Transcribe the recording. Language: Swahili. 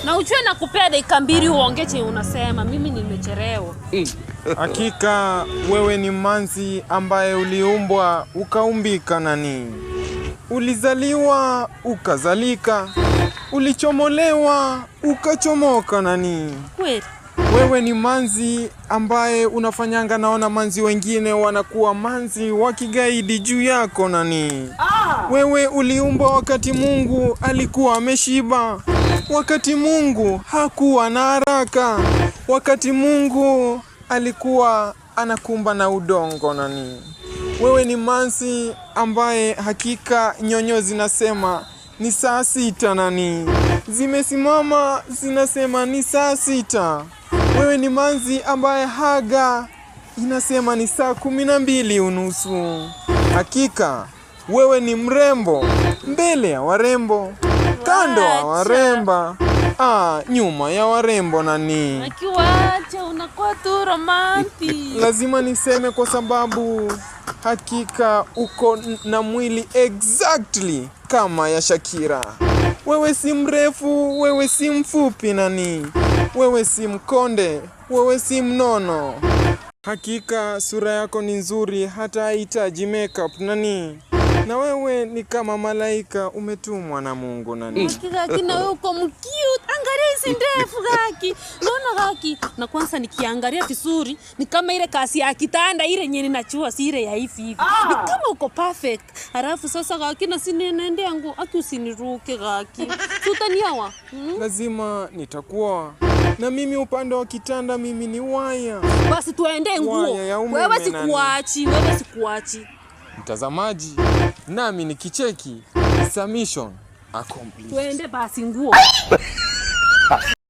Na ujue nakupea dakika 2 uongeche unasema mimi nimechelewa. Hakika wewe ni manzi ambaye uliumbwa ukaumbika nani. Ulizaliwa ukazalika. Ulichomolewa ukachomoka nani. Kweli. Wewe ni manzi ambaye unafanyanga naona manzi wengine wanakuwa manzi wakigaidi juu yako nani. Wewe uliumbwa wakati Mungu alikuwa ameshiba. Wakati Mungu hakuwa na haraka. Wakati Mungu alikuwa anakumba na udongo nani. Wewe ni manzi ambaye hakika nyonyo zinasema ni saa 6 nani. Zimesimama zinasema ni saa 6. Wewe ni manzi ambaye haga inasema ni saa 12:30. Hakika wewe ni mrembo mbele ya warembo, kando ya waremba, nyuma ya warembo nani. Akiwacha unakuwa tu romantic. Lazima niseme kwa sababu hakika uko na mwili exactly kama ya Shakira. Wewe si mrefu, wewe si mfupi nani. Wewe si mkonde, wewe si mnono. Hakika sura yako ni nzuri hata haihitaji makeup nani. Na wewe ni kama malaika umetumwa na Mungu nani. Gaki na wewe uko mcute. Angalia hizi ndefu Gaki. Unaona Gaki? Na kwanza nikiangalia vizuri ni kama ile kasi ya kitanda ile yenye ninachua si ile ya hivi. Ni kama uko perfect. Halafu sasa Gaki na sinende yangu aki usiniruke Gaki. Utaniawa. Lazima nitakuwa. Na mimi upande wa kitanda mimi ni waya. Basi tuende nguo. Wewe sikuachi. Mtazamaji, nami ni kicheki. Submission accomplished. Tuende basi nguo.